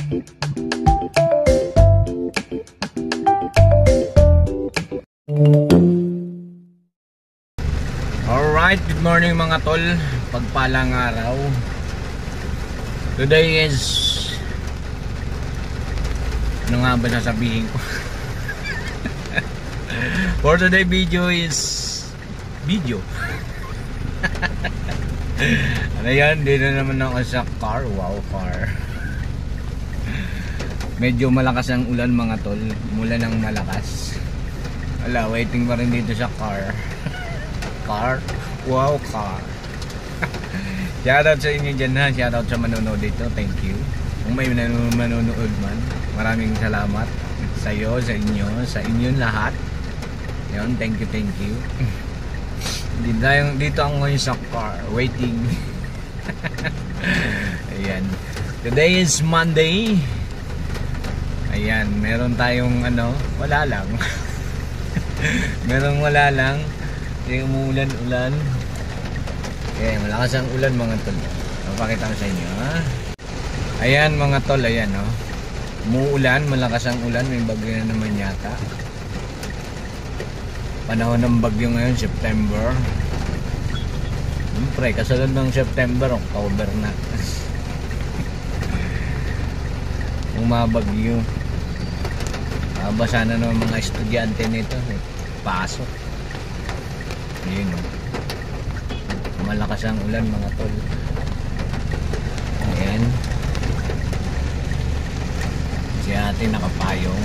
Alright, good morning mga tol. Pagpalang araw. Today is, ano nga ba sasabihin ko? For today video is video. Ano yan, dito naman ako sa car. Wow, car. Medyo malakas ang ulan mga tol. Mula ng malakas. Wala, waiting pa rin dito sa car. Car? Wow, car. Shoutout sa inyo dyan ha. Shoutout sa manonood dito. Thank you. Kung may manonood man, maraming salamat sa iyo, sa inyo, sa inyong lahat. Yun, thank you, thank you. Dito ako ngayon sa car, waiting. Ayan. Today is Monday. Ayan, meron tayong ano, wala lang. Merong wala lang. Kasi umuulan-ulan. Okay, malakas ang ulan mga tol. Papakita ko sa inyo ha. Ayan mga tol, ayan oh. Umuulan, malakas ang ulan. May bagyo na naman yata. Panahon ng bagyo ngayon, September. Siyempre, kasunod ng September, October na. Kung mabagyo, basa na ng mga estudyante nito. Pasok. Ayun o. Malakas ang ulan mga tol. Ayan. Si ate nakapayong.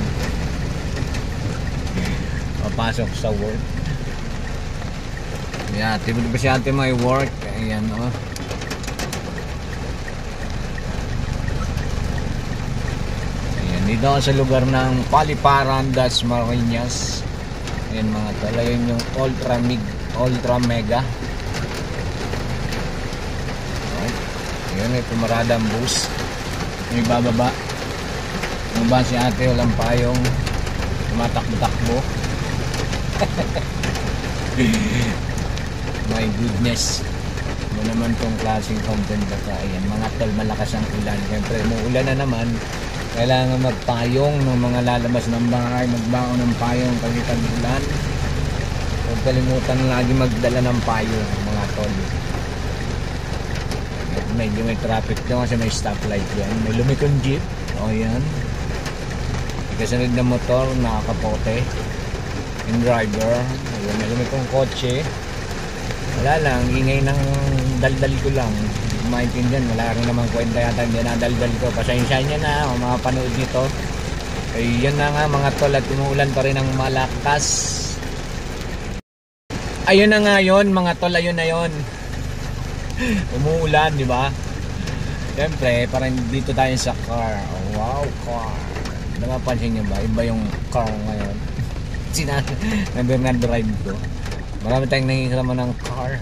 Papasok sa work. Ayan, tibig ba si ate may work? Ayan o. Ayan, dito ako sa lugar ng Paliparan, Dasmariñas. Ayan mga tol, ayun yung Ultra Mega. Ayan, may pumarada ang bus. May bababa. Bumaba si ate, walang payong. Tumatakbo-takbo. My goodness. Ano naman tong klaseng content ba ka? Ayan mga tol, malakas ang ulan. Siyempre, umuulan na naman. Kailangan magpayong ng mga lalabas ng bahay, magbaon ng payong kasi tag-ulan. Huwag kalimutan lagi magdala ng payong mga tol. Medyo may traffic doon kasi may stoplight yan. May lumikong jeep. O yan. Ikasunod na motor, nakakapote. Yung driver. Ayun, may lumikong kotse. Wala lang, ingay ng daldal ko lang. Maintindihan, wala rin naman kwenta yata hindi na daldal ko. Pasensya nyo na kung mga panood nito. Ay yan na nga mga tol at umuulan pa rin ng malakas. Ayun na nga yun mga tol, ayun na yun. Umuulan, di ba? Siyempre, parang dito tayo sa car. Oh, wow, car. Napapansin nyo ba? Iba yung car ngayon. Number na drive ko. Marami tayong nangikirama ng car.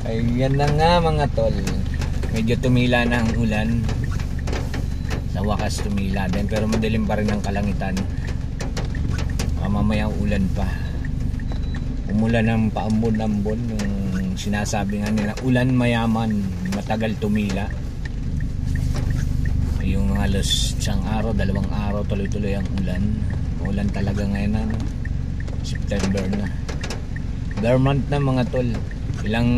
Ayan na nga mga tol. Medyo tumila na ang ulan. Sa wakas tumila din. Pero madilim pa rin ang kalangitan. Mamaya ulan pa. Umulan ng paambon-ambon. Yung sinasabi nga nila, ulan mayaman, matagal tumila. Yung halos isang araw, dalawang araw, tuloy-tuloy ang ulan. Ulan talaga ngayon na, no? September na. Bare month na mga tol. Ilang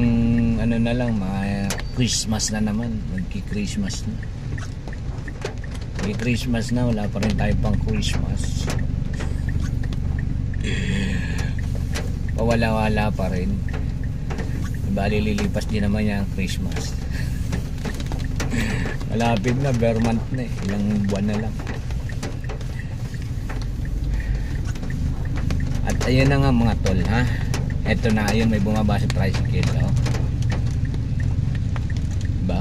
ano na lang, mga Christmas na naman. Magki-Christmas na. Magki-Christmas na, wala pa rin tayo pang Christmas. Wala pa rin. Bali lilipas din naman yung Christmas. Malapit na, bare month na eh. Ilang buwan na lang. At ayun na nga mga tol ha. Eto na, ayun may bumaba sa tricycle oh. Diba?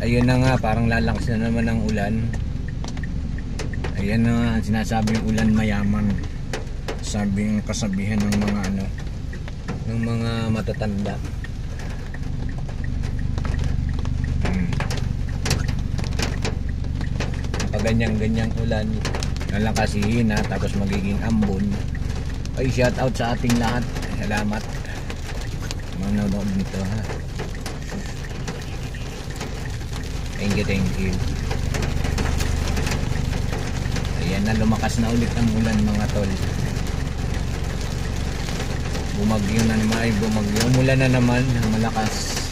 Ayun na nga, parang lalakas na naman ang ulan. Ayan na nga, sinasabing ulan mayaman. Sabing kasabihan ng mga ano, ng mga matatanda. Pag ganyang ulan, lalakasihin na, tapos magiging ambon. Ay, shout out sa ating lahat. Salamat. manonood nito ha. Thank you. Ayan na, lumakas na ulit ang ulan mga tol. Bumagyo na naman, umulan na naman, malakas.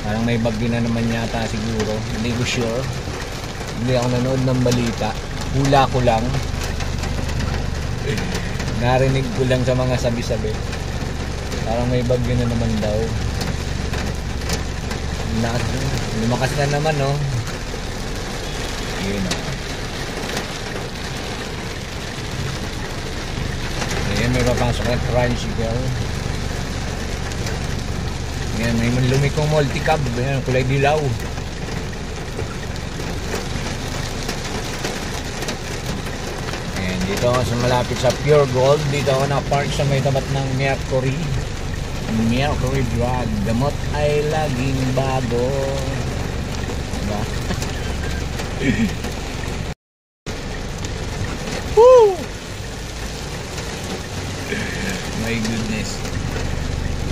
Parang may bagyo na naman yata siguro, hindi ko sure. Hindi ako nanood ng balita, hula ko lang. Narinig ko lang sa mga sabi-sabi, parang may bagyo na naman daw. Lumakas na naman, no? Yun, no? Ayan, may papasok na tricycle. Ayan, may lumikong multicab. Ayan, kulay dilaw. Ayan, dito ako sa malapit sa Pure Gold. Dito ako na-park sa may tapat ng Mercury Drug. Gamot ay laging bago. Diba? Woo! My goodness.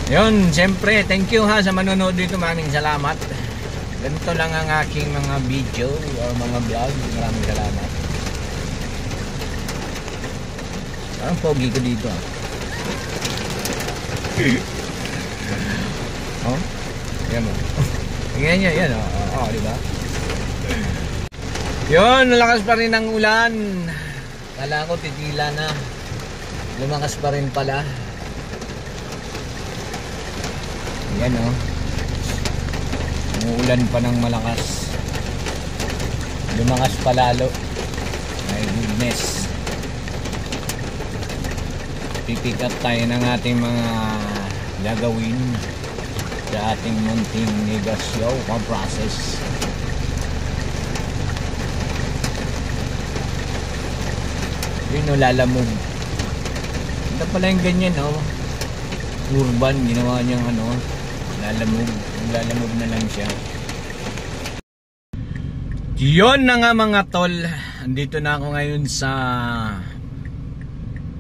Yun, siyempre, thank you ha sa manonood dito. Maraming salamat. Ganito lang ang aking mga video o mga vlog. Maraming salamat. Parang pogi ko dito ah. Oh? Yan mo. Tingnan nyo, yan oh, diba? Yun, nalakas pa rin ang ulan. Kala ko titila na. Lumakas pa rin pala. Yan oh. Umuulan pa ng malakas. Lumakas pa lalo. My goodness. Pipick up tayo ng ating mga gagawin sa ating munting negosyo o process. Yun o, lalamog. Ito pala yung ganyan o. Urban, ginawa niyang ano, lalamog. Lalamog na lang siya. Yun na nga mga tol. Andito na ako ngayon sa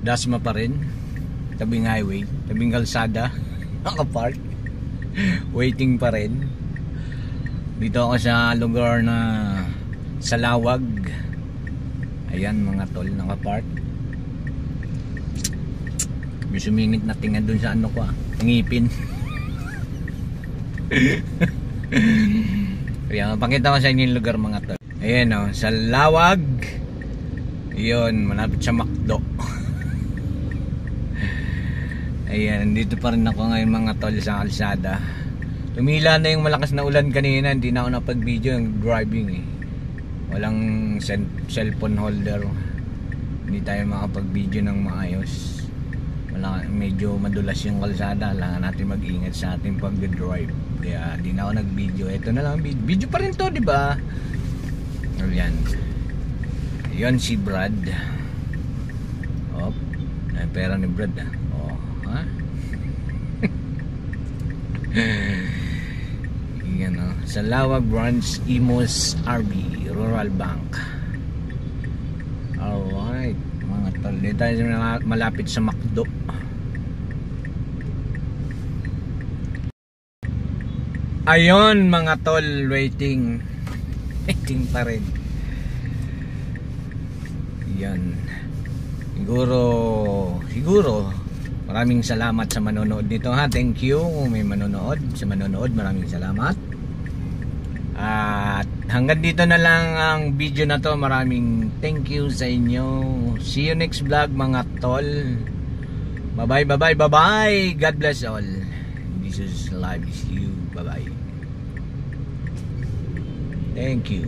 Dasma pa rin. Tabing highway, tabing kalsada. Nakapark. Waiting pa rin. Dito ako sa lugar na Salawag. Ayan mga tol, nakapark. May sumingit na tinga dun sa ano ko ngipin. Kaya pakita ko sa inyo yung lugar mga tol. Ayan o, Salawag. Yun, malapit sa McDo. Ayan, nandito pa rin ako ngayon mga tol sa kalsada. Tumila na yung malakas na ulan kanina. Hindi na ako napag-video yung driving eh. Walang cellphone holder. Hindi tayo makapag-video ng maayos. Medyo madulas yung kalsada. Kailangan natin mag-ingat sa ating pag-drive. Kaya di na ako nag-video. Ito na lang video pa rin to, di ba? Ayan. Yun si Brad. Oh, pera ni Brad ah. Oh, ha? Yan o. Salawag Branch Imos RB Rural Bank. Alright mga tol, dito tayo malapit sa McDo. Ayun mga tol, waiting pa rin. Yan. Siguro maraming salamat sa manonood dito ha. Thank you may manonood. Sa manonood, maraming salamat. At hanggang dito na lang ang video na to. Maraming thank you sa inyo. See you next vlog mga tol. Bye bye. God bless all. This is live is you. Bye bye. Thank you.